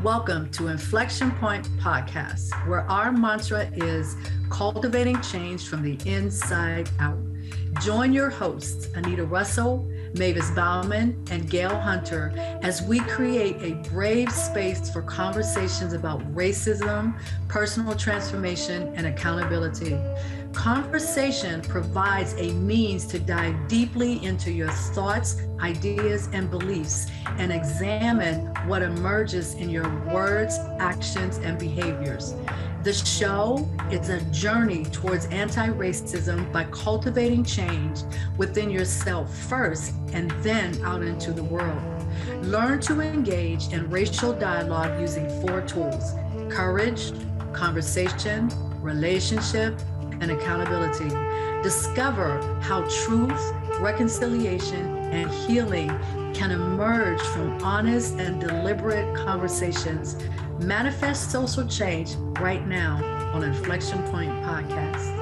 Welcome to Inflection Point Podcast, where our mantra is cultivating change from the inside out. Join your hosts, Anita Russell, Mavis Bauman, and Gail Hunter, as we create a brave space for conversations about racism, personal transformation, and accountability. Conversation provides a means to dive deeply into your thoughts, ideas, and beliefs and examine what emerges in your words, actions, and behaviors. The show is a journey towards anti-racism by cultivating change within yourself first and then out into the world. Learn to engage in racial dialogue using 4 tools: courage, conversation, relationship, and accountability. Discover how truth, reconciliation, and healing can emerge from honest and deliberate conversations. Manifest social change right now on Inflection Point Podcast.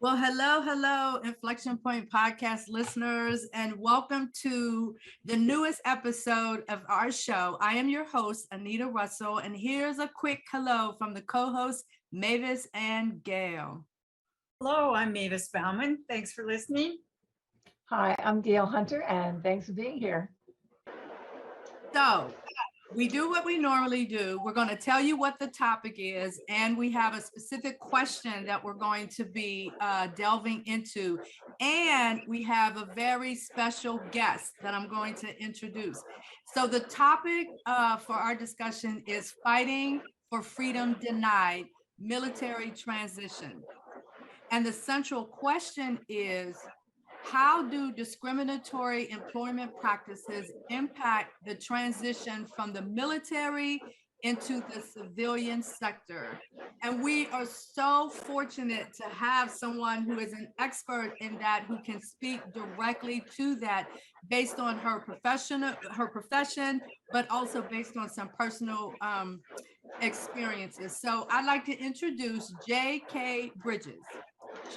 Well, hello, Inflection Point Podcast listeners, and welcome to the newest episode of our show. I am your host, Anita Russell, and here's a quick hello from the co-hosts, Mavis and Gail. Hello, I'm Mavis Bauman. Thanks for listening. Hi, I'm Gail Hunter, and thanks for being here. So, we do what we normally do. We're going to tell you what the topic is, and we have a specific question that we're going to be delving into. And we have a very special guest that I'm going to introduce. So the topic for our discussion is fighting for freedom denied, military transition. And the central question is, how do discriminatory employment practices impact the transition from the military into the civilian sector? And we are so fortunate to have someone who is an expert in that, who can speak directly to that based on her profession, but also based on some personal experiences. So I'd like to introduce J.K. Bridges.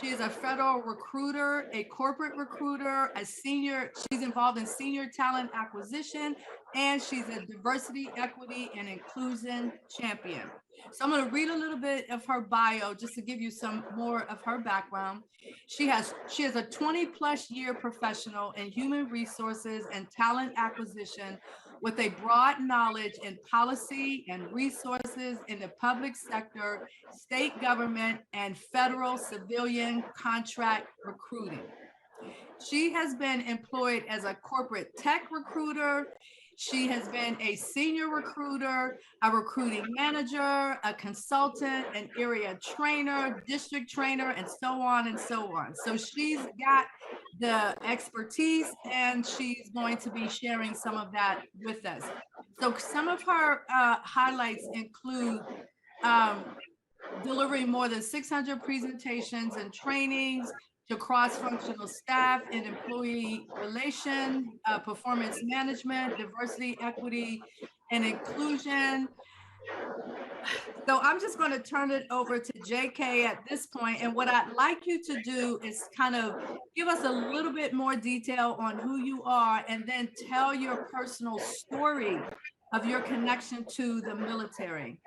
She is a federal recruiter, a corporate recruiter, she's involved in senior talent acquisition, and she's a diversity, equity, and inclusion champion. So I'm going to read a little bit of her bio just to give you some more of her background. She is a 20-plus year professional in human resources and talent acquisition with a broad knowledge in policy and resources in the public sector, state government, and federal civilian contract recruiting. She has been employed as a corporate tech recruiter. She has been a senior recruiter, a recruiting manager, a consultant, an area trainer, district trainer, and so on and so on. So she's got the expertise, and she's going to be sharing some of that with us. So some of her highlights include delivering more than 600 presentations and trainings to cross-functional staff in employee relation, performance management, diversity, equity, and inclusion. So I'm just going to turn it over to JK at this point. And what I'd like you to do is kind of give us a little bit more detail on who you are, and then tell your personal story of your connection to the military.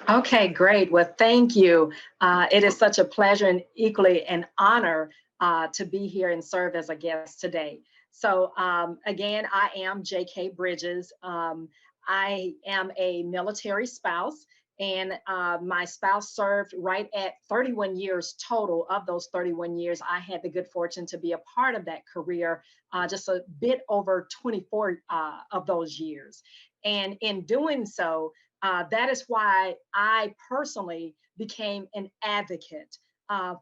Okay, great. Well, thank you. It is such a pleasure and equally an honor to be here and serve as a guest today. So again, I am J.K. Bridges. I am a military spouse, and my spouse served right at 31 years total. Of those 31 years, I had the good fortune to be a part of that career, just a bit over 24 of those years. And in doing so, that is why I personally became an advocate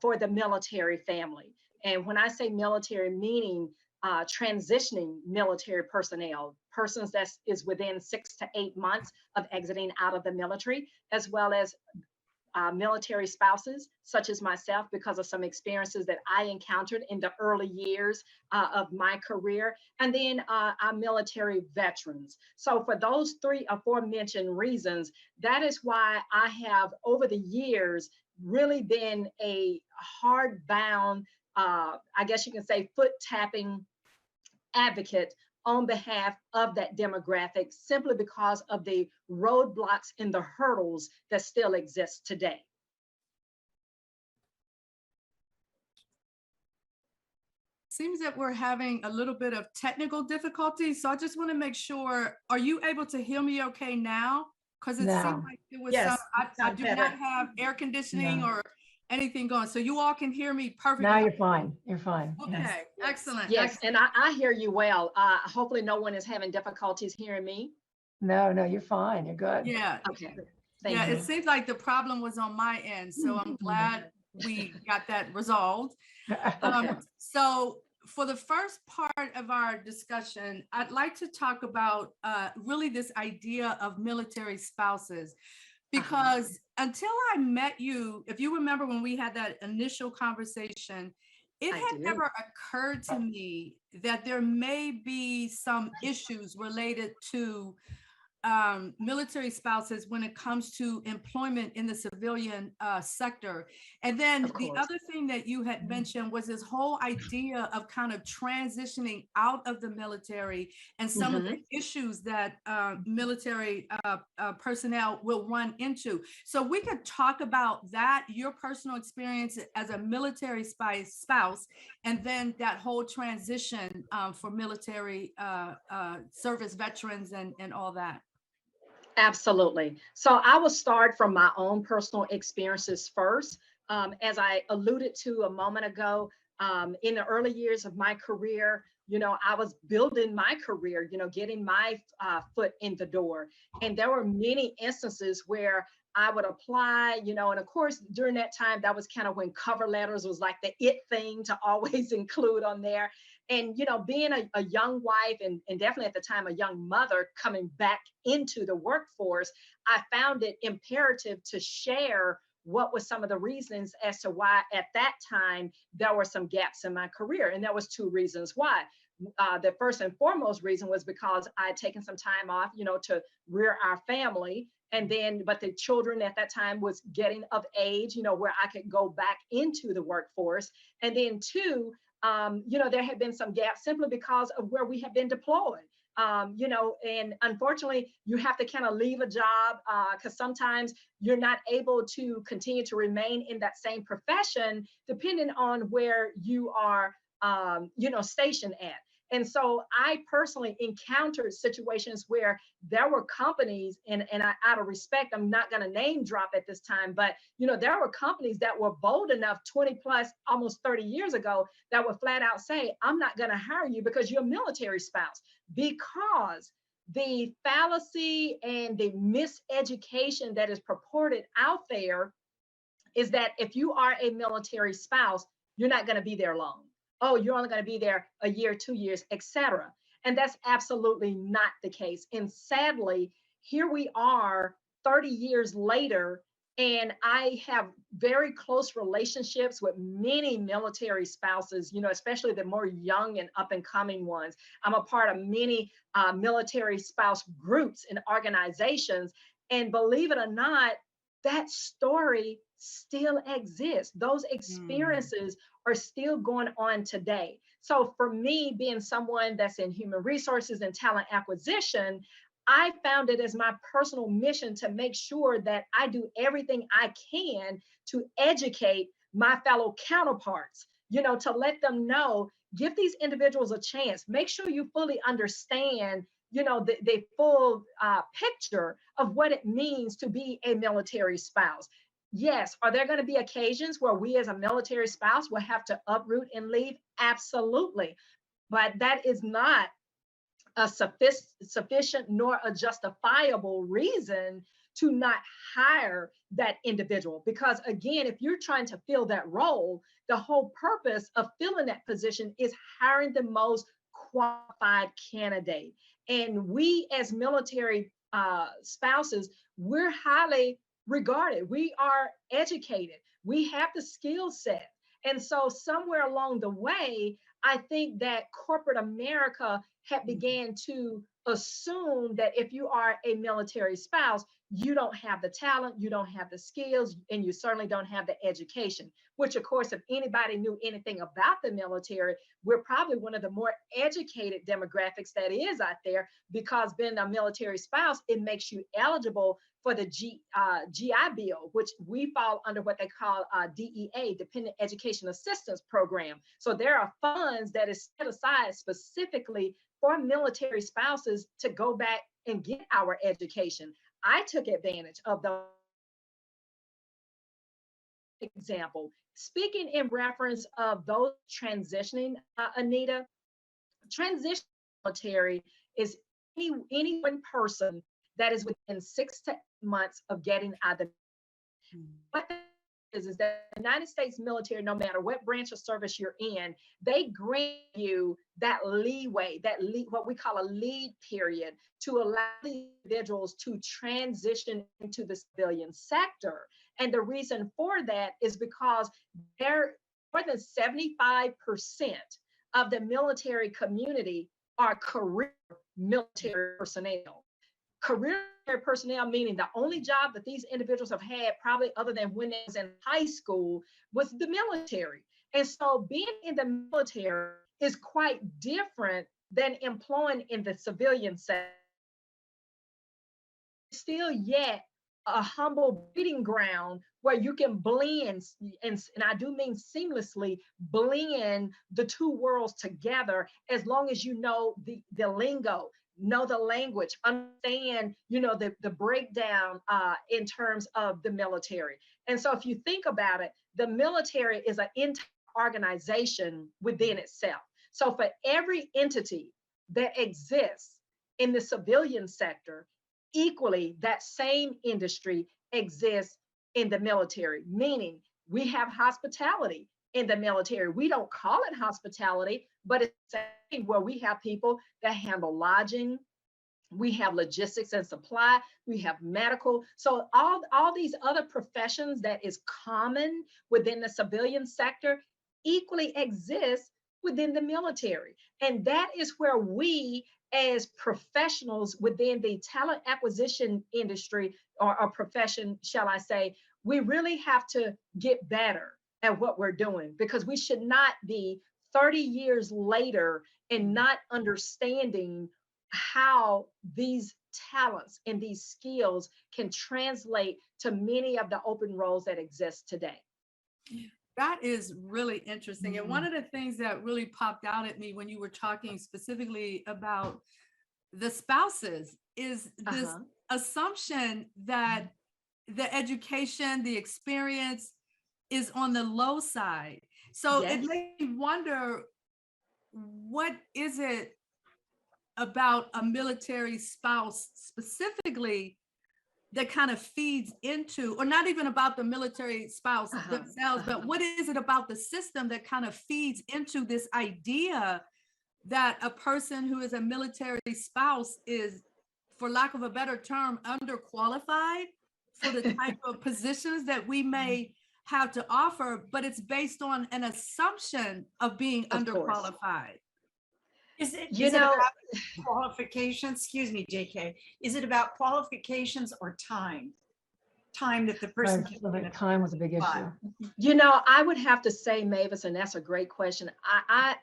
for the military family. And when I say military, meaning transitioning military personnel, persons that is within 6 to 8 months of exiting out of the military, as well as military spouses, such as myself, because of some experiences that I encountered in the early years of my career, and then our military veterans. So for those three aforementioned reasons, that is why I have, over the years, really been a hardbound, I guess you can say, foot tapping advocate on behalf of that demographic, simply because of the roadblocks and the hurdles that still exist today. Seems that we're having a little bit of technical difficulties, so I just want to make sure, are you able to hear me okay now? Because it No. seemed like there was Yes, some, I sound do better. not have air conditioning No. or anything going, so you all can hear me perfectly. Now you're fine. You're fine. Okay, Yes. excellent. Yes, excellent. and I hear you well. Hopefully no one is having difficulties hearing me. No, you're fine. You're good. Yeah, Okay, thank yeah, you. it seems like the problem was on my end, so I'm glad we got that resolved. Okay. So for the first part of our discussion, I'd like to talk about really this idea of military spouses, because until I met you, if you remember when we had that initial conversation, it I had do. never occurred to me that there may be some issues related to military spouses when it comes to employment in the civilian sector. And then Of the course. other thing that you had mentioned was this whole idea of kind of transitioning out of the military and some of the issues that military personnel will run into. So we could talk about that, your personal experience as a military spouse, and then that whole transition for military service veterans and all that. Absolutely. So I will start from my own personal experiences first. As I alluded to a moment ago, in the early years of my career, I was building my career, getting my foot in the door. And there were many instances where I would apply, and of course, during that time, that was kind of when cover letters was like the it thing to always include on there. And, being a young wife and definitely at the time, a young mother coming back into the workforce, I found it imperative to share what was some of the reasons as to why at that time there were some gaps in my career. And there was two reasons why. The first and foremost reason was because I had taken some time off, to rear our family. And then, but the children at that time was getting of age, where I could go back into the workforce. And then two, there had been some gaps simply because of where we had been deployed. And unfortunately, you have to kind of leave a job because sometimes you're not able to continue to remain in that same profession, depending on where you are, stationed at. And so I personally encountered situations where there were companies, and out of respect, I'm not going to name drop at this time, but there were companies that were bold enough 20 plus, almost 30 years ago, that would flat out say, I'm not going to hire you because you're a military spouse, because the fallacy and the miseducation that is purported out there is that if you are a military spouse, you're not going to be there long. Oh, you're only going to be there a year, 2 years, etc. And that's absolutely not the case. And sadly, here we are 30 years later, and I have very close relationships with many military spouses, especially the more young and up and coming ones. I'm a part of many military spouse groups and organizations. And believe it or not, that story still exists. Those experiences are still going on today. So for me, being someone that's in human resources and talent acquisition, I found it as my personal mission to make sure that I do everything I can to educate my fellow counterparts, to let them know, give these individuals a chance, make sure you fully understand the full picture of what it means to be a military spouse. Yes, are there going to be occasions where we as a military spouse will have to uproot and leave? Absolutely. But that is not a sufficient nor a justifiable reason to not hire that individual. Because again, if you're trying to fill that role, the whole purpose of filling that position is hiring the most qualified candidate. And we as military spouses, we're highly regarded. We are educated. We have the skill set. And so somewhere along the way, I think that corporate America had began to assume that if you are a military spouse, you don't have the talent, you don't have the skills, and you certainly don't have the education, which of course, if anybody knew anything about the military, we're probably one of the more educated demographics that is out there, because being a military spouse, it makes you eligible for the GI Bill, which we fall under what they call DEA, Dependent Education Assistance Program. So there are funds that is set aside specifically for military spouses to go back and get our education. I took advantage of the example. Speaking in reference of those transitioning, Anita, transition military is any one person that is within 6 to 8 months of getting out of the what that is that the United States military, no matter what branch of service you're in, they grant you that leeway, what we call a lead period, to allow the individuals to transition into the civilian sector. And the reason for that is because more than 75% of the military community are career military personnel. Career personnel, meaning the only job that these individuals have had, probably other than when they was in high school, was the military. And so being in the military is quite different than employing in the civilian sector. Still yet a humble breeding ground where you can blend, and I do mean seamlessly, blend the two worlds together, as long as you know the lingo, know the language, understand, the breakdown in terms of the military. And so if you think about it, the military is an entire organization within itself. So for every entity that exists in the civilian sector, equally, that same industry exists in the military, meaning we have hospitality in the military. We don't call it hospitality, but it's where we have people that handle lodging, we have logistics and supply, we have medical. So all these other professions that is common within the civilian sector equally exist within the military. And that is where we, as professionals within the talent acquisition industry, or profession, shall I say, we really have to get better at what we're doing, because we should not be 30 years later and not understanding how these talents and these skills can translate to many of the open roles that exist today. That is really interesting. And one of the things that really popped out at me when you were talking specifically about the spouses is this assumption that the education, the experience is on the low side. So it made me wonder, what is it about a military spouse specifically that kind of feeds into, or not even about the military spouse themselves, but what is it about the system that kind of feeds into this idea that a person who is a military spouse is, for lack of a better term, underqualified for the type of positions that we may have to offer, but it's based on an assumption of being underqualified. Is it about qualifications? Excuse me, JK. Is it about qualifications or time? Time that the person can time was a big issue. I would have to say, Mavis, and that's a great question.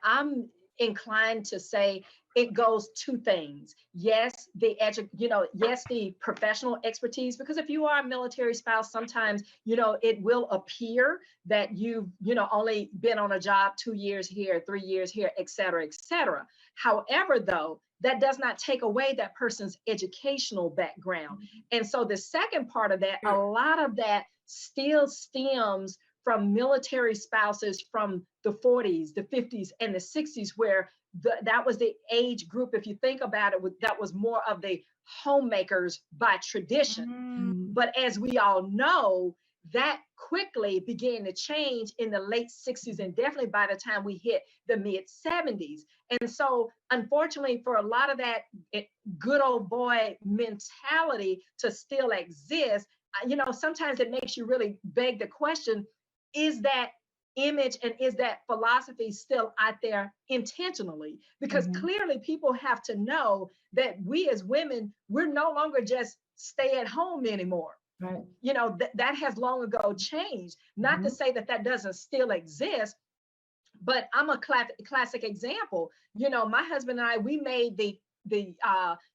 I'm inclined to say it goes two things. Yes, the professional expertise, because if you are a military spouse, sometimes, it will appear that you've, only been on a job 2 years here, 3 years here, et cetera, et cetera. However, though, that does not take away that person's educational background. And so the second part of that, a lot of that still stems from military spouses from the 40s, the 50s, and the 60s, where that was the age group, if you think about it, that was more of the homemakers by tradition. But as we all know, that quickly began to change in the late 60s, and definitely by the time we hit the mid 70s. And so unfortunately, for a lot of that good old boy mentality to still exist, sometimes it makes you really beg the question, is that image and is that philosophy still out there intentionally? Because clearly people have to know that we as women, we're no longer just stay at home anymore. Right. That has long ago changed. Not to say that that doesn't still exist, but I'm a classic example. My husband and I, we made the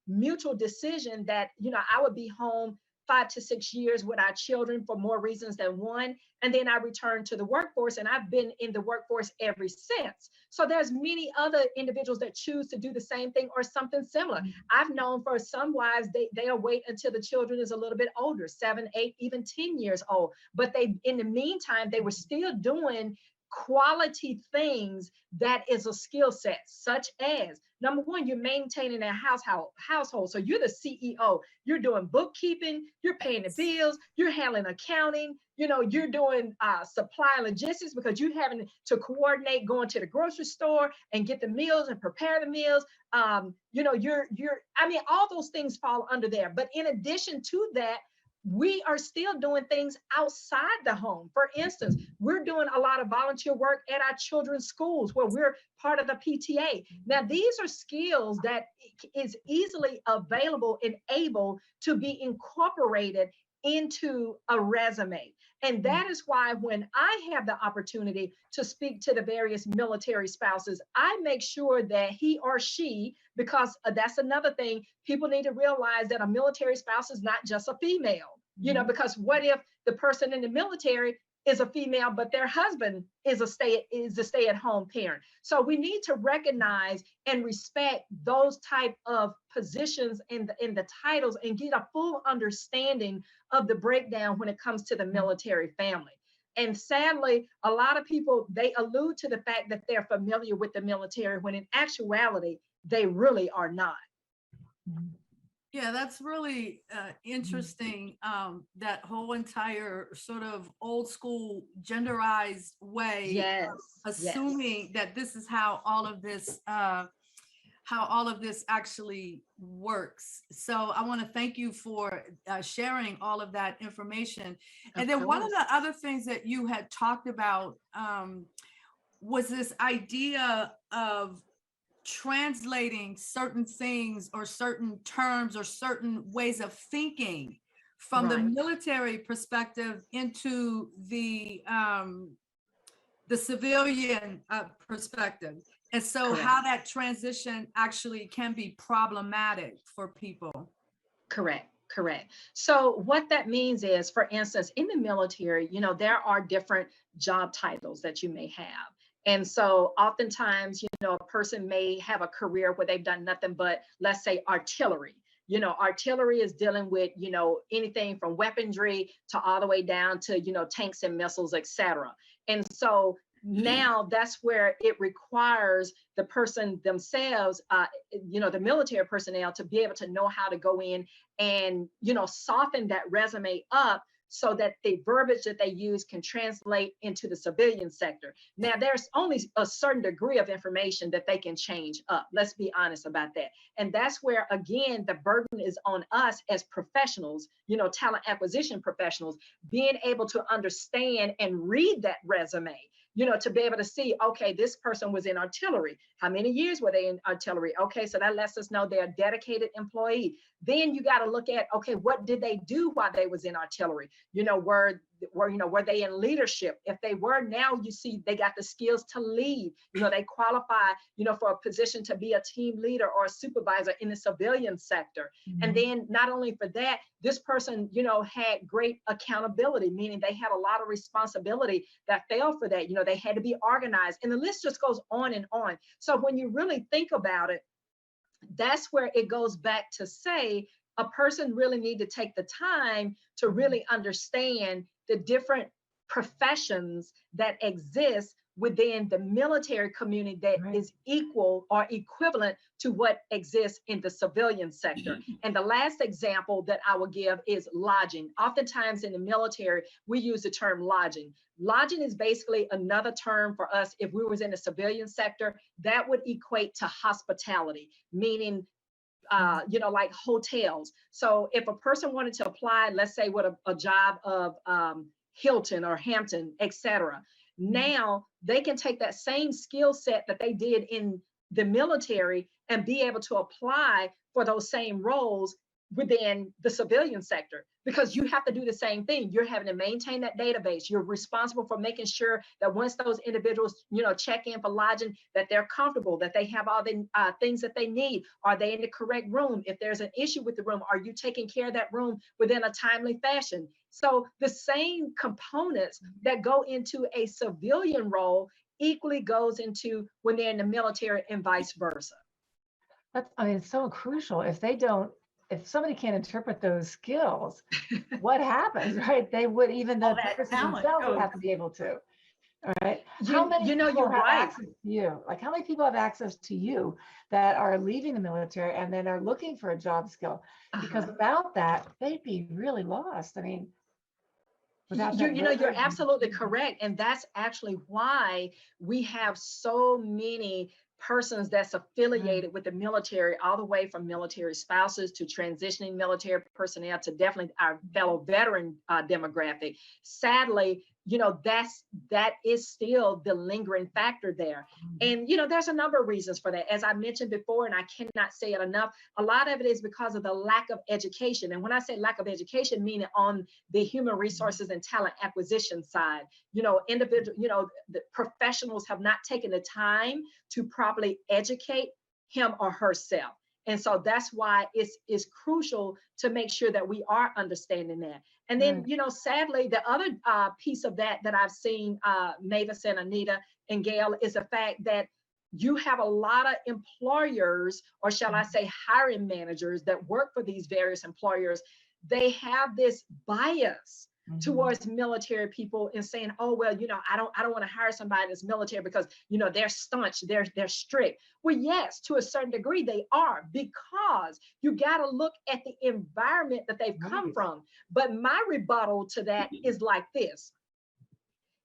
mutual decision that, I would be home 5 to 6 years with our children for more reasons than one. And then I returned to the workforce, and I've been in the workforce ever since. So there's many other individuals that choose to do the same thing or something similar. I've known for some wives, they'll wait until the children is a little bit older, 7, 8, even 10 years old. But in the meantime, they were still doing quality things that is a skill set, such as, number one, you're maintaining a household. So you're the CEO, you're doing bookkeeping, you're paying the bills, you're handling accounting, you're doing supply logistics, because you're having to coordinate going to the grocery store and get the meals and prepare the meals. All those things fall under there. But in addition to that, we are still doing things outside the home. For instance, we're doing a lot of volunteer work at our children's schools where we're part of the PTA. Now, these are skills that is easily available and able to be incorporated into a resume. And that is why when I have the opportunity to speak to the various military spouses, I make sure that he or she, because that's another thing, people need to realize that a military spouse is not just a female, because what if the person in the military is a female, but their husband is a stay-at-home parent? So we need to recognize and respect those type of positions in the titles and get a full understanding of the breakdown when it comes to the military family. And sadly, a lot of people, they allude to the fact that they're familiar with the military, when in actuality, they really are not. Yeah, that's really interesting. That whole entire sort of old school genderized way of assuming that this is how all of this actually works. So I want to thank you for sharing all of that information. And then one of the other things that you had talked about was this idea of translating certain things or certain terms or certain ways of thinking from the military perspective into the civilian perspective. And so how that transition actually can be problematic for people. Correct. So what that means is, for instance, in the military, there are different job titles that you may have. And so oftentimes, a person may have a career where they've done nothing but, let's say, artillery. Artillery is dealing with, anything from weaponry to all the way down to, tanks and missiles, etc. And so now that's where it requires the person themselves, the military personnel, to be able to know how to go in and, soften that resume up so that the verbiage that they use can translate into the civilian sector. Now, there's only a certain degree of information that they can change up. Let's be honest about that. And that's where, again, the burden is on us as professionals, talent acquisition professionals, being able to understand and read that resume, to be able to see, okay, this person was in artillery. How many years were they in artillery? Okay, so that lets us know they're a dedicated employee. Then you got to look at, okay, what did they do while they was in artillery? Were they in leadership? If they were, now you see they got the skills to lead. They qualify, for a position to be a team leader or a supervisor in the civilian sector. And then not only for that, this person, had great accountability, meaning they had a lot of responsibility that fell for that. They had to be organized, and the list just goes on and on. So when you really think about it, that's where it goes back to say a person really need to take the time to really understand the different professions that exist within the military community that is equal or equivalent to what exists in the civilian sector. And the last example that I will give is lodging. Oftentimes in the military, we use the term lodging. Lodging is basically another term for us. If we was in the civilian sector, that would equate to hospitality, meaning like hotels. So if a person wanted to apply, let's say with a job of Hilton or Hampton, etc., now they can take that same skill set that they did in the military and be able to apply for those same roles within the civilian sector, because you have to do the same thing. You're having to maintain that database. You're responsible for making sure that once those individuals, check in for lodging, that they're comfortable, that they have all the things that they need. Are they in the correct room? If there's an issue with the room, are you taking care of that room within a timely fashion? So the same components that go into a civilian role equally goes into when they're in the military and vice versa. It's so crucial. If somebody can't interpret those skills, what happens, right? They would, even the person themselves would have to be able to. All right. How many people you're have right. access to you? Like, how many people have access to you that are leaving the military and then are looking for a job skill? Because without that, they'd be really lost. Without that, you're absolutely correct. And that's actually why we have so many persons that's affiliated with the military, all the way from military spouses to transitioning military personnel to definitely our fellow veteran demographic. Sadly, that is still the lingering factor there. And, there's a number of reasons for that. As I mentioned before, and I cannot say it enough, a lot of it is because of the lack of education. And when I say lack of education, meaning on the human resources and talent acquisition side, the professionals have not taken the time to properly educate him or herself. And so that's why it's crucial to make sure that we are understanding that. And then, sadly, the other piece of that I've seen, Mavis and Anita and Gail, is the fact that you have a lot of employers, or shall I say hiring managers, that work for these various employers. They have this bias towards military people and saying, oh, well, I don't want to hire somebody that's military because, they're staunch, they're strict. Well, yes, to a certain degree they are, because you got to look at the environment that they've come from. But my rebuttal to that is like this.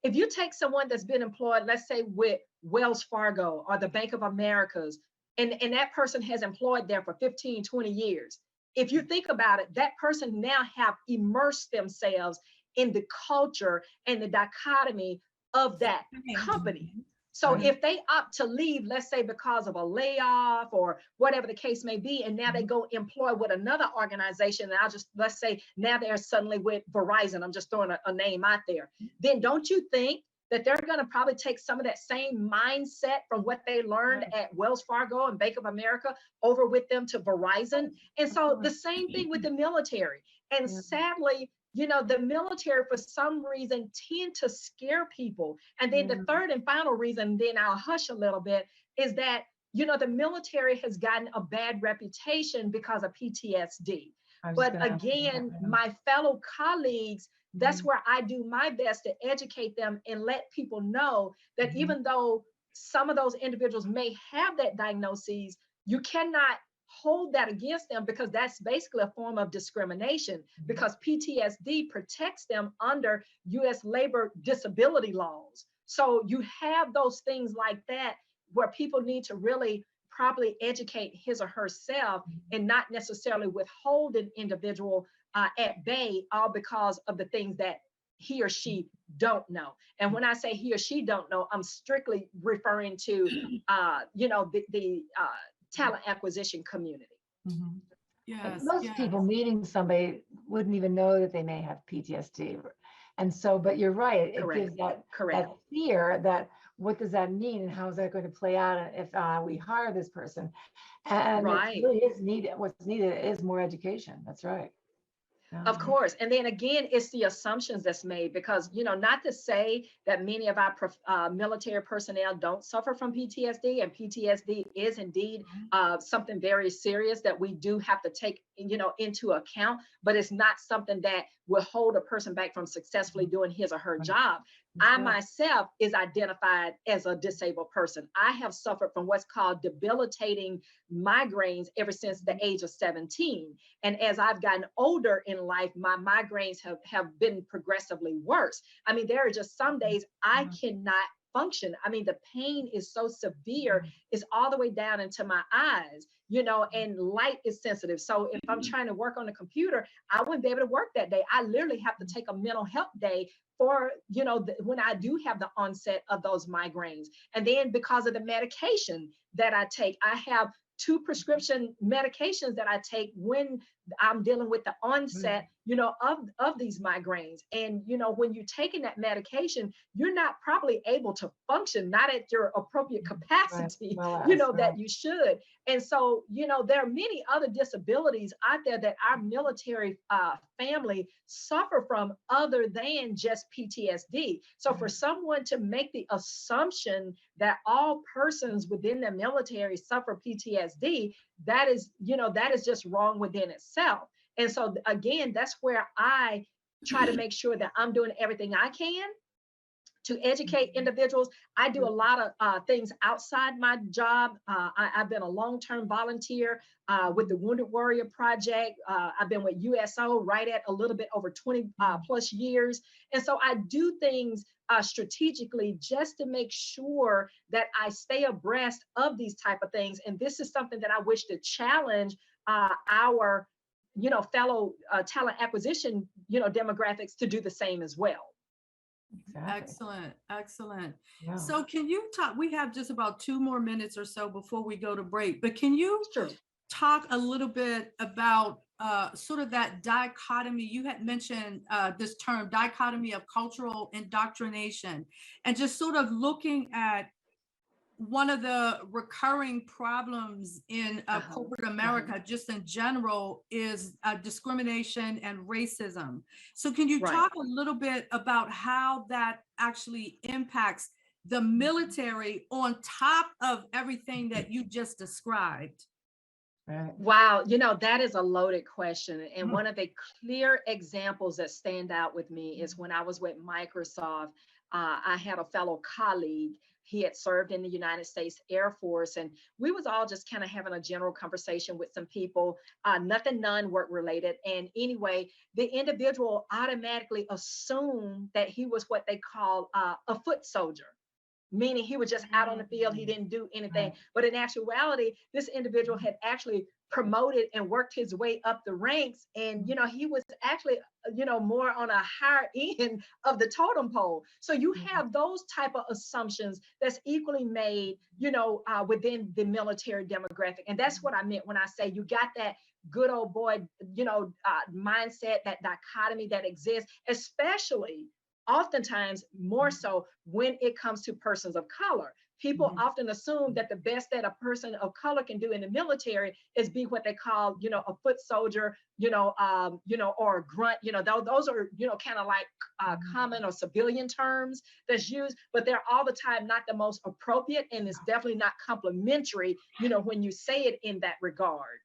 If you take someone that's been employed, let's say with Wells Fargo or the Bank of Americas, and that person has employed there for 15, 20 years, if you think about it, that person now have immersed themselves in the culture and the dichotomy of that company. So if they opt to leave, let's say because of a layoff or whatever the case may be, and now they go employ with another organization, and let's say now they're suddenly with Verizon, I'm just throwing a name out there, then don't you think that they're going to probably take some of that same mindset from what they learned at Wells Fargo and Bank of America over with them to Verizon? And so the same thing with the military. And sadly, the military, for some reason, tend to scare people. And then the third and final reason, then I'll hush a little bit, is that, the military has gotten a bad reputation because of PTSD. But again, my fellow colleagues, that's where I do my best to educate them and let people know that even though some of those individuals may have that diagnosis, you cannot hold that against them, because that's basically a form of discrimination, because PTSD protects them under U.S. labor disability laws. So you have those things like that where people need to really properly educate his or herself and not necessarily withhold an individual at bay, all because of the things that he or she don't know. And when I say he or she don't know, I'm strictly referring to, the talent acquisition community. Yes, most people meeting somebody wouldn't even know that they may have PTSD. And so, but you're right, it gives that fear that what does that mean and how is that going to play out if we hire this person? And it really is needed. What's needed is more education. That's right. Of course. And then again, it's the assumptions that's made, because, not to say that many of our military personnel don't suffer from PTSD, and PTSD is indeed something very serious that we do have to take, into account, but it's not something that will hold a person back from successfully doing his or her job. I myself is identified as a disabled person. I have suffered from what's called debilitating migraines ever since the age of 17. And as I've gotten older in life, my migraines have been progressively worse. I mean, there are just some days I cannot function. I mean, the pain is so severe, it's all the way down into my eyes, and light is sensitive. So if I'm trying to work on the computer, I wouldn't be able to work that day. I literally have to take a mental health day for, when I do have the onset of those migraines. And then because of the medication that I take, I have 2 prescription medications that I take when I'm dealing with the onset, of these migraines. And, when you're taking that medication, you're not probably able to function, not at your appropriate capacity, that you should. And so, there are many other disabilities out there that our military family suffer from other than just PTSD. So for someone to make the assumption that all persons within the military suffer PTSD, that is just wrong within itself. And so again, that's where I try to make sure that I'm doing everything I can to educate individuals. I do a lot of things outside my job. I've been a long-term volunteer with the Wounded Warrior Project. I've been with USO right at a little bit over 20 plus years. And so I do things strategically just to make sure that I stay abreast of these type of things. And this is something that I wish to challenge our fellow talent acquisition, demographics to do the same as well. Exactly. Excellent. Yeah. So can you talk, we have just about 2 more minutes or so before we go to break, but can you talk a little bit about sort of that dichotomy? You had mentioned this term, dichotomy of cultural indoctrination, and just sort of looking at one of the recurring problems in corporate America, just in general, is discrimination and racism. So can you talk a little bit about how that actually impacts the military on top of everything that you just described? Wow, that is a loaded question. And one of the clear examples that stand out with me is when I was with Microsoft, I had a fellow colleague. He had served in the United States Air Force, and we was all just kind of having a general conversation with some people, nothing non-work related. And anyway, the individual automatically assumed that he was what they call a foot soldier, meaning he was just out on the field. He didn't do anything. But in actuality, this individual had actually promoted and worked his way up the ranks. And, he was actually, more on a higher end of the totem pole. So you have those type of assumptions that's equally made, within the military demographic. And that's what I meant when I say you got that good old boy, mindset, that dichotomy that exists, especially oftentimes more so when it comes to persons of color. People often assume that the best that a person of color can do in the military is be what they call, a foot soldier, or a grunt. Those are, kind of like common or civilian terms that's used, but they're all the time not the most appropriate, and it's definitely not complimentary, when you say it in that regard.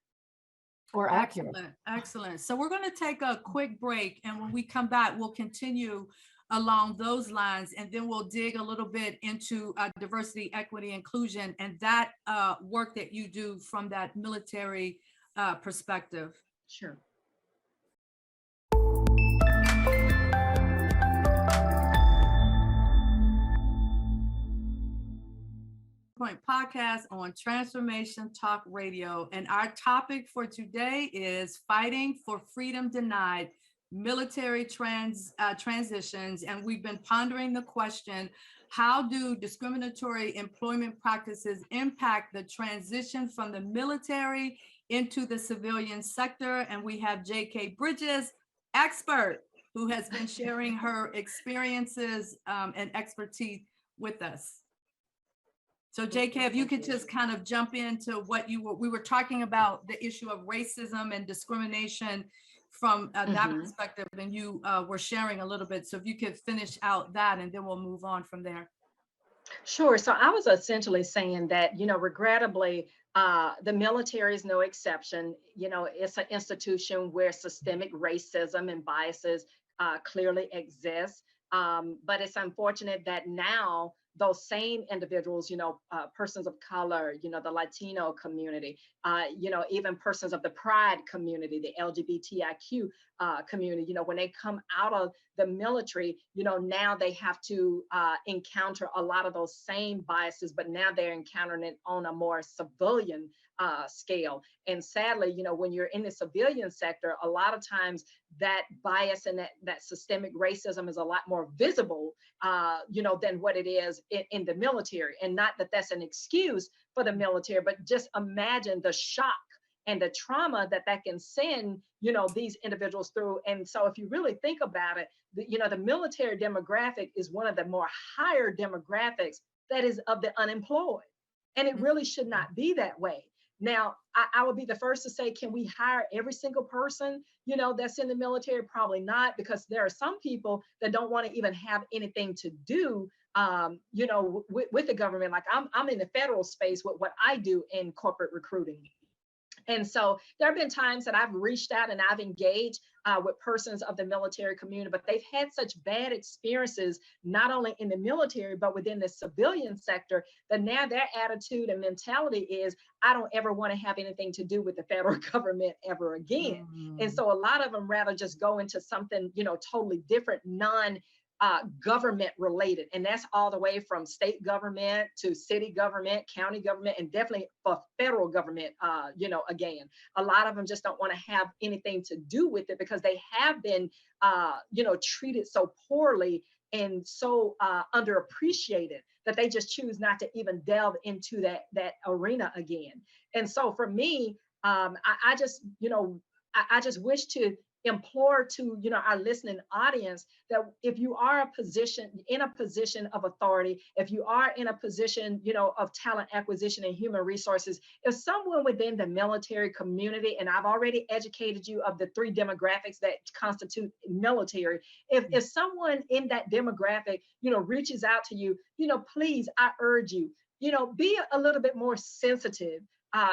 Or accurate. Excellent. So we're going to take a quick break, and when we come back, we'll continue along those lines, and then we'll dig a little bit into diversity, equity, inclusion, and that work that you do from that military perspective. Sure. Point podcast on Transformation Talk Radio, and our topic for today is fighting for freedom denied, military transitions. And we've been pondering the question, how do discriminatory employment practices impact the transition from the military into the civilian sector? And we have J.K. Bridges, expert, who has been sharing her experiences and expertise with us. So J.K., if you could just kind of jump into what we were talking about, the issue of racism and discrimination from that perspective, and you were sharing a little bit. So if you could finish out that, and then we'll move on from there. Sure. So I was essentially saying that, regrettably, the military is no exception. It's an institution where systemic racism and biases clearly exist. But it's unfortunate that now those same individuals, persons of color, the Latino community, even persons of the Pride community, the LGBTIQ community, when they come out of the military, now they have to encounter a lot of those same biases, but now they're encountering it on a more civilian scale. And sadly, when you're in the civilian sector, a lot of times that bias and that systemic racism is a lot more visible, than what it is in the military. And not that that's an excuse for the military, but just imagine the shock and the trauma that can send, these individuals through. And so if you really think about it, the military demographic is one of the more higher demographics that is of the unemployed. And it really should not be that way. Now, I would be the first to say, can we hire every single person, that's in the military? Probably not, because there are some people that don't want to even have anything to do, with the government. Like I'm in the federal space with what I do in corporate recruiting. And so there have been times that I've reached out and I've engaged with persons of the military community, but they've had such bad experiences, not only in the military, but within the civilian sector, that now their attitude and mentality is, I don't ever want to have anything to do with the federal government ever again. And so a lot of them rather just go into something, totally different, government related. And that's all the way from state government to city government, county government, and definitely for federal government. Again, a lot of them just don't want to have anything to do with it because they have been, treated so poorly and so underappreciated that they just choose not to even delve into that arena again. And so for me, I just wish to implore to our listening audience that if you are in a position of authority, if you are in a position of talent acquisition and human resources, if someone within the military community, and I've already educated you of the 3 demographics that constitute military, if someone in that demographic reaches out to you, please, I urge you, be a little bit more sensitive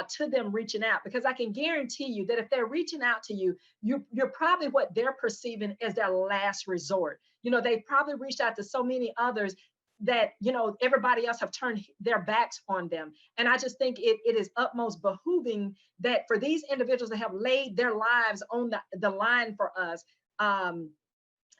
to them reaching out, because I can guarantee you that if they're reaching out to you, you're probably what they're perceiving as their last resort. They've probably reached out to so many others that, everybody else have turned their backs on them. And I just think it is utmost behooving that for these individuals that have laid their lives on the line for us, and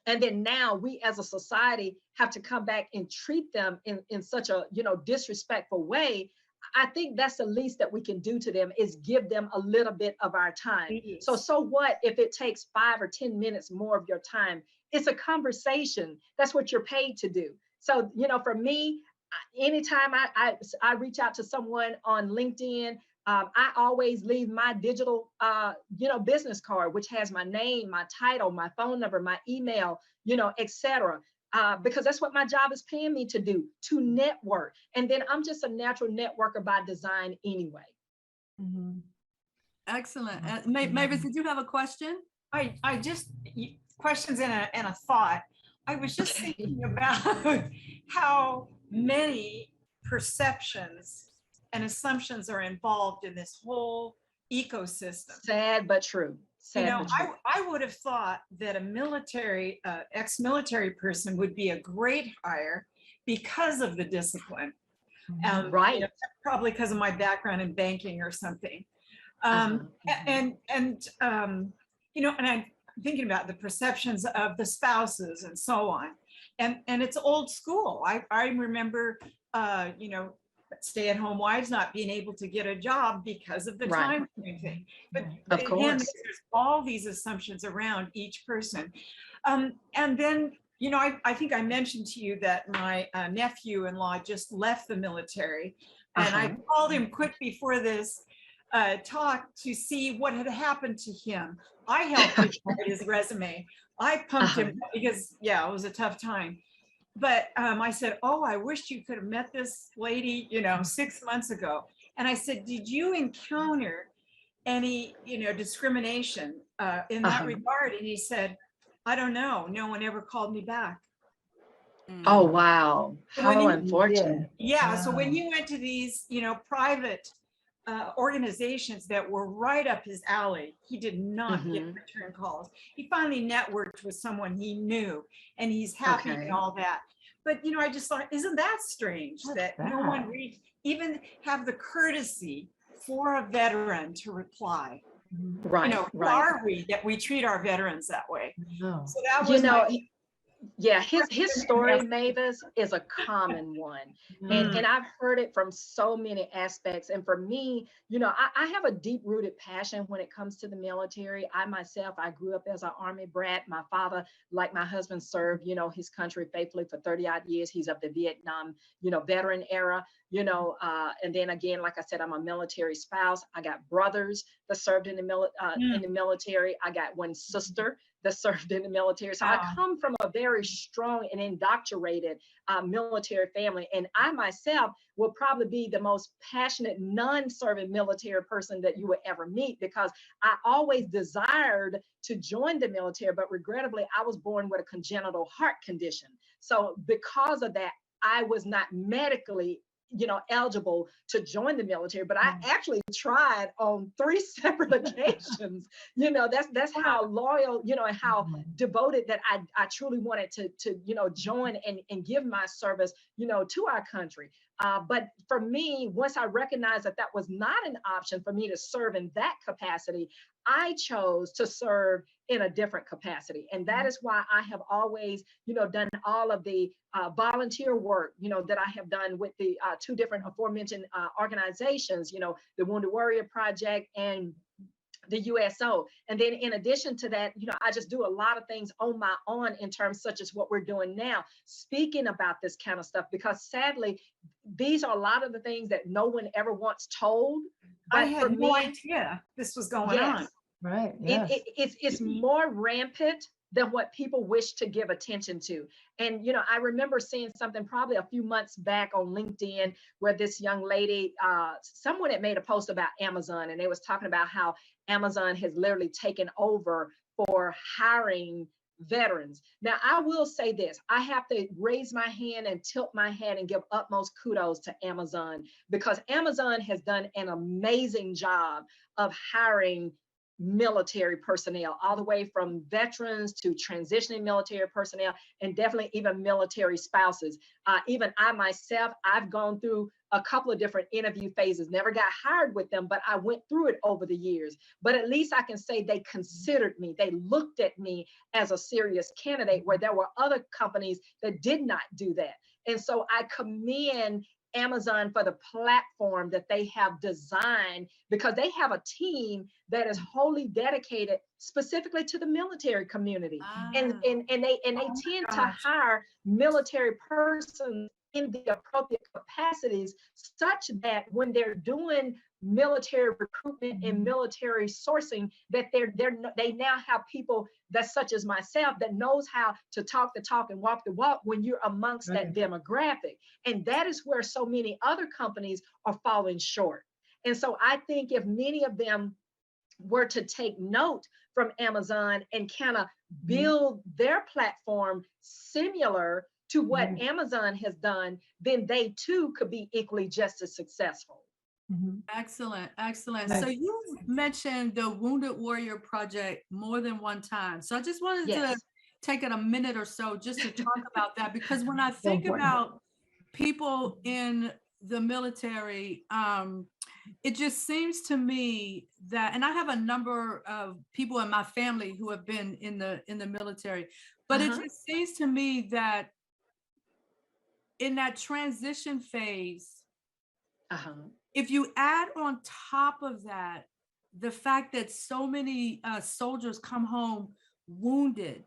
then now we as a society have to come back and treat them in such a, disrespectful way. I think that's the least that we can do to them, is give them a little bit of our time. Yes. So what if it takes 5 or 10 minutes more of your time? It's a conversation. That's what you're paid to do. So, for me, anytime I reach out to someone on LinkedIn, I always leave my digital, business card, which has my name, my title, my phone number, my email, etc. Because that's what my job is paying me to do, to network. And then I'm just a natural networker by design anyway. Mhm. Excellent. Mavis, did you have a question? I just, questions and a thought. I was just thinking about how many perceptions and assumptions are involved in this whole ecosystem. Sad but true. I would have thought that a military, ex-military person would be a great hire because of the discipline. Right. Probably because of my background in banking or something. And I'm thinking about the perceptions of the spouses and so on. And it's old school. I remember, stay-at-home wives not being able to get a job because of the time frame thing. But of again, course, there's all these assumptions around each person. And then, I think I mentioned to you that my nephew-in-law just left the military, and I called him quick before this talk to see what had happened to him. I helped him write his resume. I pumped him because, it was a tough time. But I said, I wish you could have met this lady, 6 months ago. And I said, did you encounter any, discrimination in that regard? And he said, I don't know. No one ever called me back. Oh, wow. How unfortunate. Yeah. So when you went to these, private organizations that were right up his alley, he did not get return calls. He finally networked with someone he knew, and he's happy and all that. but you know, I just thought, isn't that strange That's that no one bad. even have the courtesy for a veteran to reply? Right, You know, who right. are we that we treat our veterans that way? No. So that You was know, my yeah, his story, Yes. Mavis, is a common one. Mm. And I've heard it from so many aspects. And for me, you know, I have a deep rooted passion when it comes to the military. I myself, I grew up as an Army brat. My father, like my husband, served, you know, his country faithfully for 30 odd years. He's of the Vietnam, you know, veteran era, you know, and then again, like I said, I'm a military spouse. I got brothers that served in the military. I got one sister that served in the military. So I Wow. come from a very strong and indoctrinated military family. And I myself will probably be the most passionate non-serving military person that you would ever meet, because I always desired to join the military, but regrettably, I was born with a congenital heart condition. So because of that, I was not medically, you know, eligible to join the military, but I actually tried on 3 separate occasions. You know, that's how loyal, you know, and how devoted that I truly wanted to you know, join and give my service, you know, to our country. But for me, once I recognized that that was not an option for me to serve in that capacity, I chose to serve in a different capacity. And that is why I have always, you know, done all of the volunteer work, you know, that I have done with the 2 different aforementioned organizations, you know, the Wounded Warrior Project and the USO. And then in addition to that, you know, I just do a lot of things on my own in terms such as what we're doing now, speaking about this kind of stuff, because sadly, these are a lot of the things that no one ever once told. I But for had no me, idea this was going on. yes, Right. Yes. it's more rampant than what people wish to give attention to. And, you know, I remember seeing something probably a few months back on LinkedIn where this young lady, someone had made a post about Amazon, and they was talking about how Amazon has literally taken over for hiring veterans. Now, I will say this, I have to raise my hand and tilt my head and give utmost kudos to Amazon, because Amazon has done an amazing job of hiring military personnel, all the way from veterans to transitioning military personnel, and definitely even military spouses. Even I myself, I've gone through a couple of different interview phases, never got hired with them, but I went through it over the years. But at least I can say they considered me, they looked at me as a serious candidate, where there were other companies that did not do that. And so I commend Amazon for the platform that they have designed, because they have a team that is wholly dedicated specifically to the military community. And they tend to hire military persons in the appropriate capacities, such that when they're doing military recruitment and military sourcing, that they now have people that's such as myself that knows how to talk the talk and walk the walk when you're amongst that demographic. And that is where so many other companies are falling short. And so I think if many of them were to take note from Amazon and kind of build their platform similar to what Amazon has done, then they too could be equally just as successful. Excellent, excellent. Nice. So you mentioned the Wounded Warrior Project more than one time. So I just wanted to take it a minute or so just to talk about that, because when I think about people in the military, it just seems to me that, and I have a number of people in my family who have been in the military, but it just seems to me that in that transition phase, if you add on top of that the fact that so many soldiers come home wounded,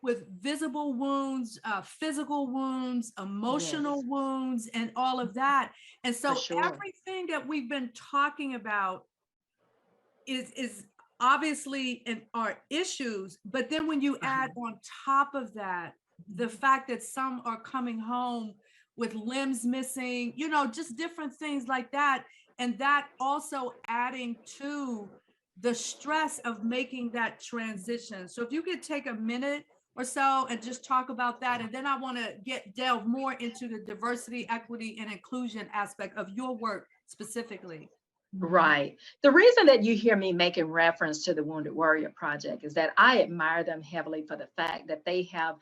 with visible wounds, physical wounds, emotional wounds, and all of that. And so everything that we've been talking about is obviously our issues, but then when you add on top of that the fact that some are coming home with limbs missing, you know, just different things like that, and that also adding to the stress of making that transition. So if you could take a minute or so and just talk about that, and then I want to delve more into the diversity, equity, and inclusion aspect of your work specifically. Right. The reason that you hear me making reference to the Wounded Warrior Project is that I admire them heavily for the fact that they have,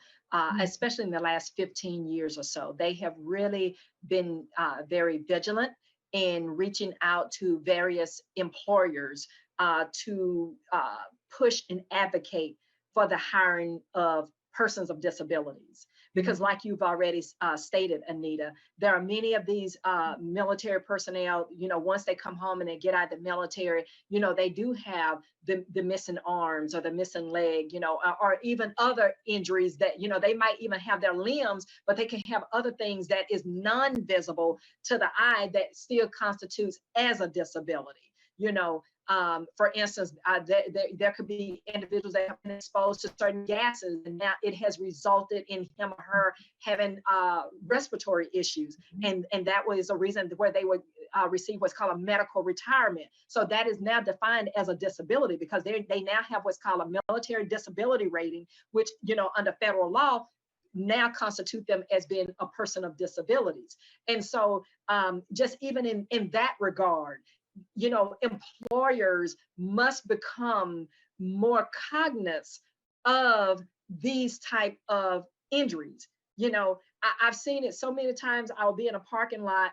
especially in the last 15 years or so, they have really been very vigilant in reaching out to various employers to push and advocate for the hiring of persons of disabilities. Because like you've already stated, Anita, there are many of these military personnel, you know, once they come home and they get out of the military, you know, they do have the missing arms or the missing leg, you know, or even other injuries that, you know, they might even have their limbs, but they can have other things that is non-visible to the eye that still constitutes as a disability, you know. For instance, there could be individuals that have been exposed to certain gases, and now it has resulted in him or her having respiratory issues. And that was a reason where they would receive what's called a medical retirement. So that is now defined as a disability because they now have what's called a military disability rating, which, you know, under federal law, now constitute them as being a person of disabilities. And so just even in that regard, you know, employers must become more cognizant of these type of injuries. You know, I've seen it so many times. I'll be in a parking lot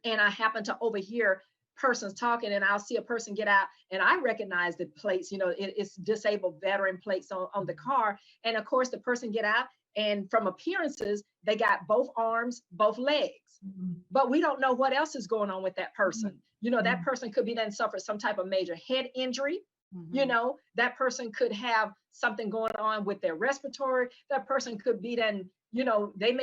and I happen to overhear persons talking, and I'll see a person get out and I recognize the plates, you know, it's disabled veteran plates on the car. And of course the person get out, and from appearances, they got both arms, both legs, but we don't know what else is going on with that person. You know, that person could be then suffered some type of major head injury. You know, that person could have something going on with their respiratory. That person could be then, you know, they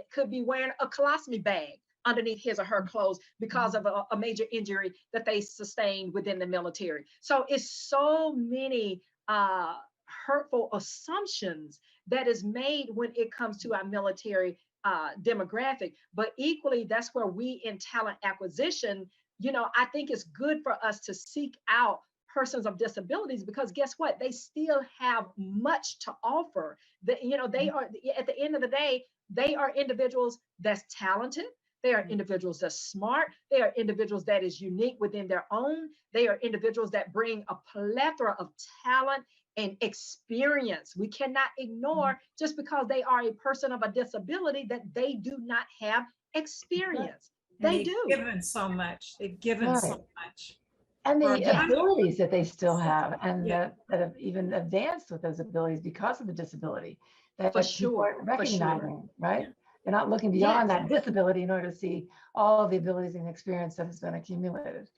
could be wearing a colostomy bag underneath his or her clothes because of a major injury that they sustained within the military. So it's so many hurtful assumptions that is made when it comes to our military demographic. But equally, that's where we in talent acquisition, you know, I think it's good for us to seek out persons of disabilities, because guess what? They still have much to offer. That, you know, they are, at the end of the day, they are individuals that's talented. They are individuals that's smart. They are individuals that is unique within their own. They are individuals that bring a plethora of talent and experience. We cannot ignore just because they are a person of a disability that they do not have experience. They do. Given so much. They've given so much. And the abilities that they still have, and that have even advanced with those abilities because of the disability. That for sure, recognizing, right? They're not looking beyond that disability in order to see all of the abilities and experience that has been accumulated.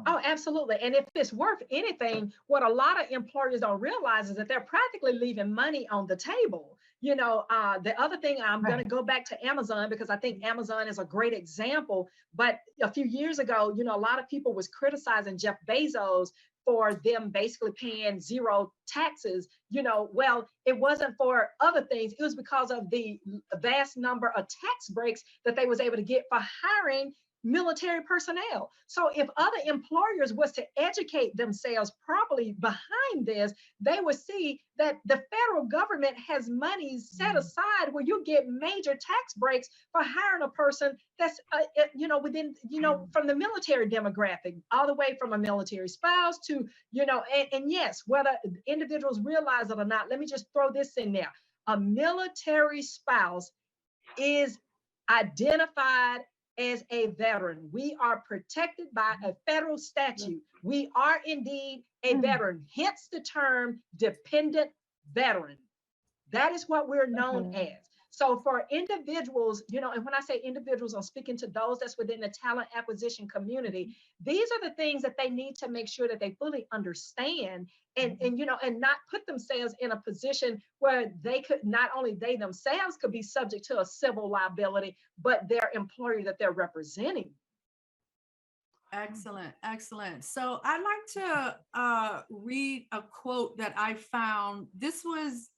Oh, absolutely. And if it's worth anything, what a lot of employers don't realize is that they're practically leaving money on the table. You know, the other thing, I'm going to go back to Amazon, because I think Amazon is a great example. But a few years ago, you know, a lot of people was criticizing Jeff Bezos for them basically paying zero taxes. You know, well, it wasn't for other things. It was because of the vast number of tax breaks that they was able to get for hiring military personnel. So if other employers was to educate themselves properly behind this, they would see that the federal government has money set aside where you get major tax breaks for hiring a person that's, you know, within, you know, from the military demographic, all the way from a military spouse to, you know, and yes, whether individuals realize it or not, let me just throw this in there. A military spouse is identified as a veteran. We are protected by a federal statute. We are indeed a veteran, hence the term dependent veteran. That is what we're known as. So for individuals, you know, and when I say individuals, I'm speaking to those that's within the talent acquisition community. These are the things that they need to make sure that they fully understand, and you know, and not put themselves in a position where they could, not only they themselves could be subject to a civil liability, but their employer that they're representing. Excellent, excellent. So I'd like to read a quote that I found. This was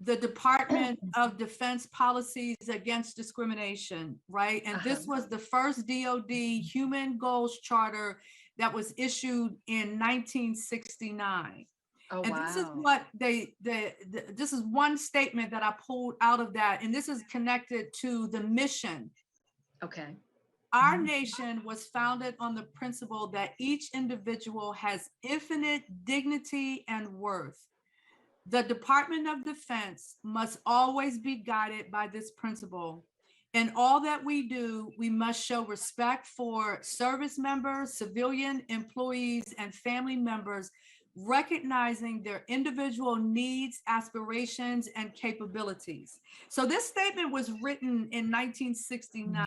the Department of Defense Policies Against Discrimination, right? And this was the first DoD Human Goals Charter that was issued in 1969. Oh, and wow. This is what this is one statement that I pulled out of that. And this is connected to the mission. Okay. Our nation was founded on the principle that each individual has infinite dignity and worth. The Department of Defense must always be guided by this principle. In all that we do, we must show respect for service members, civilian employees, and family members, recognizing their individual needs, aspirations, and capabilities. So this statement was written in 1969.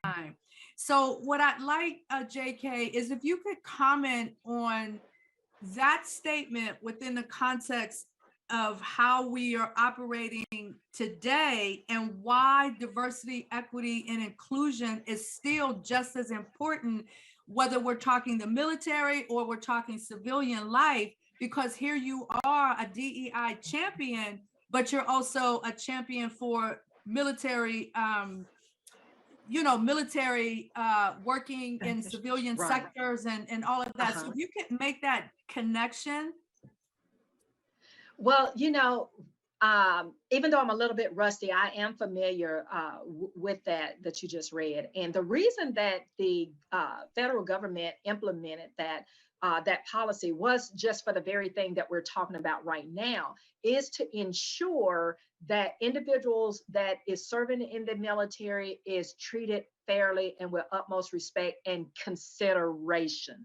So what I'd like, JK, is if you could comment on that statement within the context of how we are operating today and why diversity, equity, and inclusion is still just as important, whether we're talking the military or we're talking civilian life, because here you are a DEI champion, but you're also a champion for military, military working in civilian sectors and all of that. So if you could make that connection. Well, even though I'm a little bit rusty, I am familiar with that you just read. And the reason that the federal government implemented that policy was just for the very thing that we're talking about right now, is to ensure that individuals that is serving in the military is treated fairly and with utmost respect and consideration.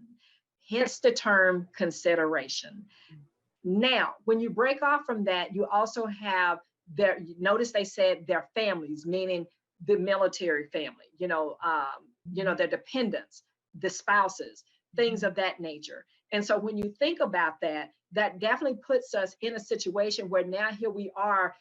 Hence the term consideration. Now, when you break off from that, you also have notice they said their families, meaning the military family, their dependents, the spouses, things of that nature. And so when you think about that, that definitely puts us in a situation where now here we are,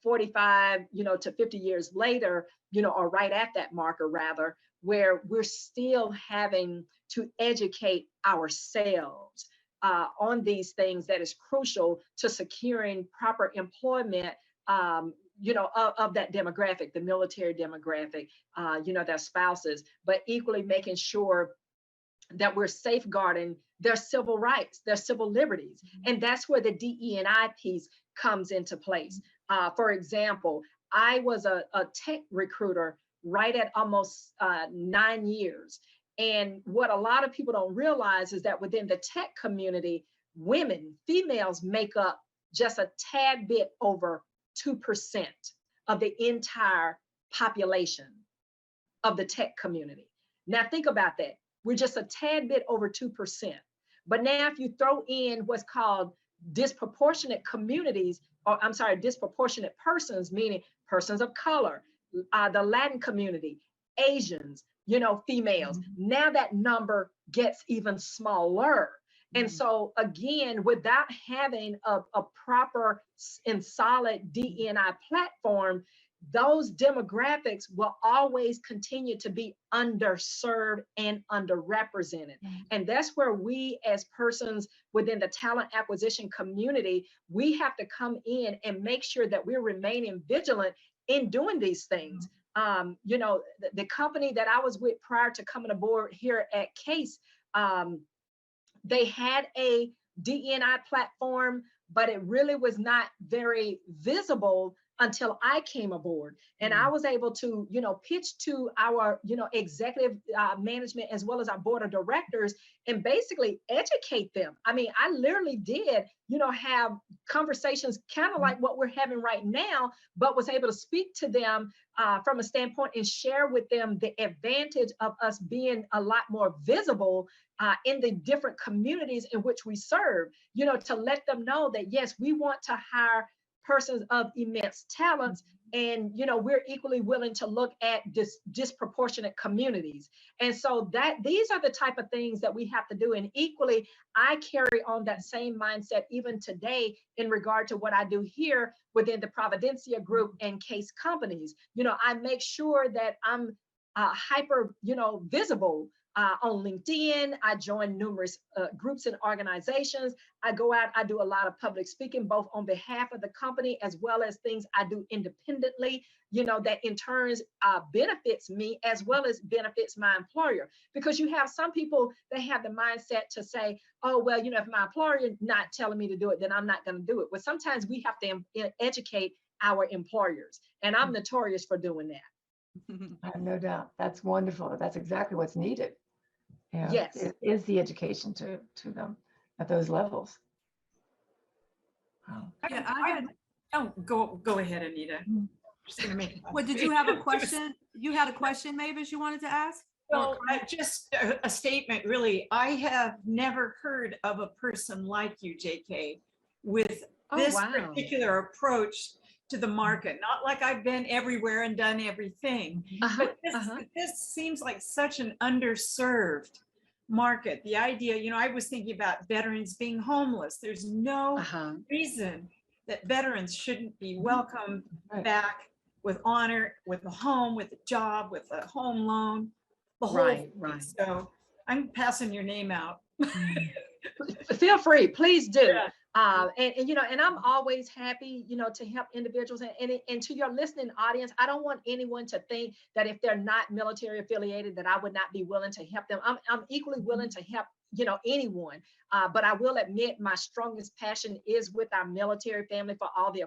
45, to 50 years later, or right at that marker rather, where we're still having to educate ourselves on these things that is crucial to securing proper employment, of that demographic, the military demographic, their spouses, but equally making sure that we're safeguarding their civil rights, their civil liberties. And that's where the DE&I piece comes into place. For example, I was a tech recruiter right at almost 9 years. And what a lot of people don't realize is that within the tech community, females make up just a tad bit over 2% of the entire population of the tech community. Now think about that. We're just a tad bit over 2%. But now if you throw in what's called disproportionate disproportionate persons, meaning persons of color, the Latin community, Asians, females, now that number gets even smaller. And so again, without having a proper and solid DE&I platform, those demographics will always continue to be underserved and underrepresented. And that's where we as persons within the talent acquisition community, we have to come in and make sure that we're remaining vigilant in doing these things. The company that I was with prior to coming aboard here at Case, they had a DE&I platform, but it really was not very visible until I came aboard. And I was able to, pitch to our, executive management as well as our board of directors and basically educate them. I mean, I literally did, have conversations kind of like what we're having right now, but was able to speak to them from a standpoint and share with them the advantage of us being a lot more visible in the different communities in which we serve, to let them know that, yes, we want to hire persons of immense talents, and we're equally willing to look at disproportionate communities. And so these are the type of things that we have to do. And equally, I carry on that same mindset even today in regard to what I do here within the Providencia Group and Case companies. I make sure that I'm hyper, visible on LinkedIn. I join numerous groups and organizations. I go out, I do a lot of public speaking, both on behalf of the company as well as things I do independently, that in turn benefits me as well as benefits my employer. Because you have some people that have the mindset to say, oh, well, if my employer is not telling me to do it, then I'm not going to do it. But sometimes we have to educate our employers. And I'm notorious for doing that. I have no doubt. That's wonderful. That's exactly what's needed. Yeah, Yes. it is the education to them at those levels. Wow. Yeah, I had. Oh, go ahead, Anita. Just gonna make. What, did you have a question? You had a question, Mavis, you wanted to ask? Well, just a statement, really. I have never heard of a person like you, JK, with this particular approach to the market. Not like I've been everywhere and done everything, but this seems like such an underserved market. The idea, you know, I was thinking about veterans being homeless. There's no reason that veterans shouldn't be welcomed back with honor, with a home, with a job, with a home loan. Right. So I'm passing your name out. Feel free, please do. Yeah. And you know, and I'm always happy, you know, to help individuals, and to your listening audience, I don't want anyone to think that if they're not military affiliated, that I would not be willing to help them. I'm equally willing to help, you know, anyone. But I will admit my strongest passion is with our military family for all the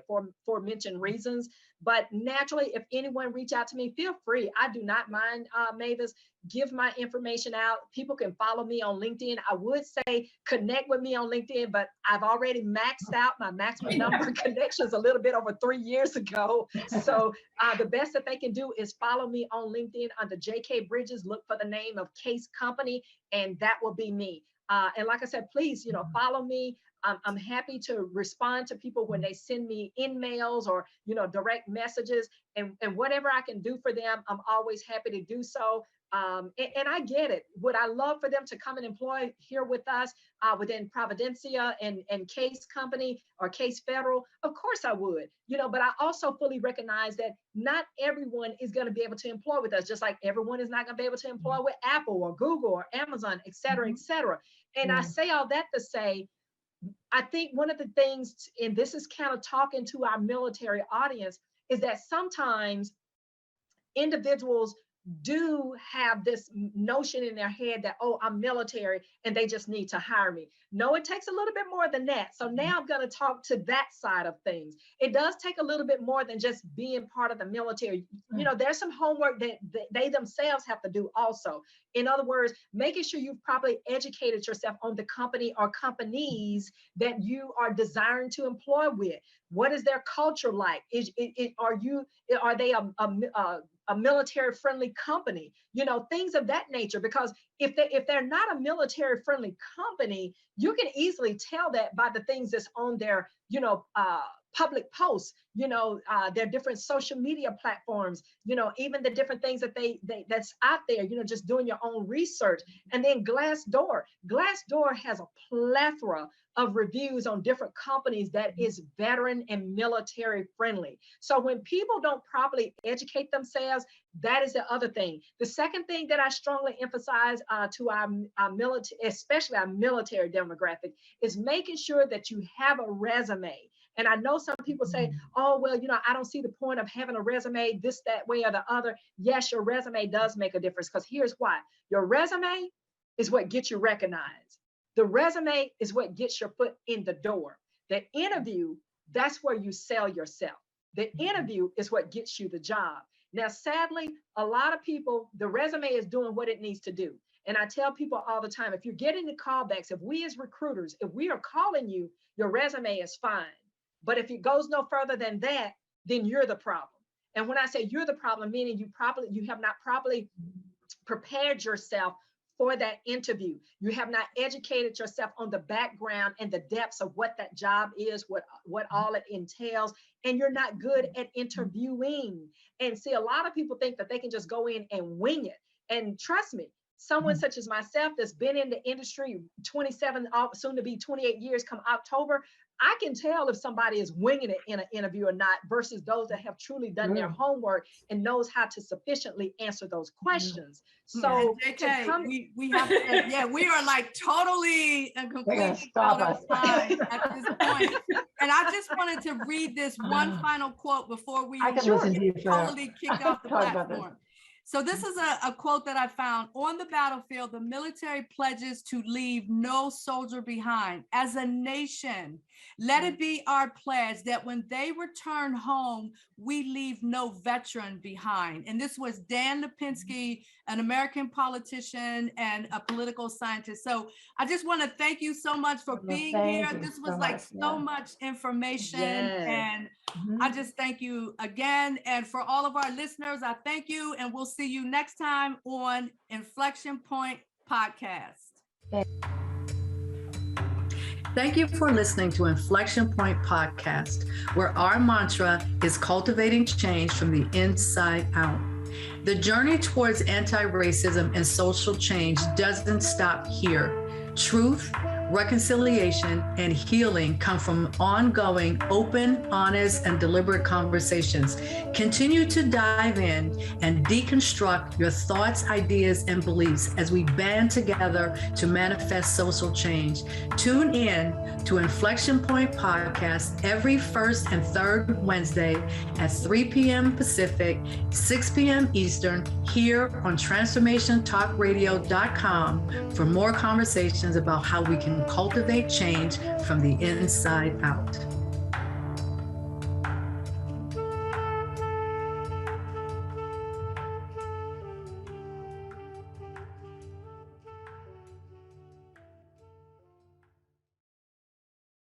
aforementioned reasons. But naturally, if anyone reach out to me, feel free. I do not mind, Mavis. Give my information out. People can follow me on LinkedIn. I would say connect with me on LinkedIn, but I've already maxed out my maximum number of connections a little bit over 3 years ago. So the best that they can do is follow me on LinkedIn under JK Bridges. Look for the name of Case Company, and that will be me. And like I said, please, you know, follow me. I'm happy to respond to people when they send me emails or, you know, direct messages, and whatever I can do for them, I'm always happy to do so. And I get it. Would I love for them to come and employ here with us within Providencia and Case Company or Case Federal? Of course I would, you know, but I also fully recognize that not everyone is going to be able to employ with us, just like everyone is not going to be able to employ with Apple or Google or Amazon, et cetera, et cetera. And I say all that to say, I think one of the things, and this is kind of talking to our military audience, is that sometimes individuals do have this notion in their head that, oh, I'm military and they just need to hire me. No, it takes a little bit more than that. So now I'm going to talk to that side of things. It does take a little bit more than just being part of the military. You know, there's some homework that they themselves have to do also. In other words, making sure you've properly educated yourself on the company or companies that you are desiring to employ with. What is their culture like? Are they a military-friendly company? You know, things of that nature. Because if they're not a military-friendly company, you can easily tell that by the things that's on their, you know, public posts, you know, their different social media platforms, you know, even the different things that that's out there, you know, just doing your own research. And then Glassdoor has a plethora of reviews on different companies that is veteran and military friendly. So when people don't properly educate themselves, that is the other thing. The second thing that I strongly emphasize to our military, especially our military demographic, is making sure that you have a resume. And I know some people say, oh, well, you know, I don't see the point of having a resume this, that way, or the other. Yes, your resume does make a difference, because here's why. Your resume is what gets you recognized. The resume is what gets your foot in the door. The interview, that's where you sell yourself. The interview is what gets you the job. Now, sadly, a lot of people, the resume is doing what it needs to do. And I tell people all the time, if you're getting the callbacks, if we as recruiters, if we are calling you, your resume is fine. But if it goes no further than that, then you're the problem. And when I say you're the problem, meaning you have not properly prepared yourself for that interview. You have not educated yourself on the background and the depths of what that job is, what all it entails, and you're not good at interviewing. And see, a lot of people think that they can just go in and wing it. And trust me, someone such as myself that's been in the industry 27, soon to be 28 years come October, I can tell if somebody is winging it in an interview or not, versus those that have truly done their homework and knows how to sufficiently answer those questions. So JK, we have to, yeah, we are like totally and completely out of time at this point. And I just wanted to read this one final quote before we totally kick off the platform. So this is a quote that I found. On the battlefield, the military pledges to leave no soldier behind. As a nation, let it be our pledge that when they return home, we leave no veteran behind. And this was Dan Lipinski, an American politician and a political scientist. So I just want to thank you so much for being here. This was like so much information. And I just thank you again. And for all of our listeners, I thank you. And we'll see you next time on Inflection Point Podcast. Thank you for listening to Inflection Point Podcast, where our mantra is cultivating change from the inside out. The journey towards anti-racism and social change doesn't stop here. Truth, reconciliation, and healing come from ongoing, open, honest, and deliberate conversations. Continue to dive in and deconstruct your thoughts, ideas, and beliefs as we band together to manifest social change. Tune in to Inflection Point Podcast every first and third Wednesday at 3 p.m. Pacific, 6 p.m. Eastern, here on TransformationTalkRadio.com for more conversations about how we can cultivate change from the inside out.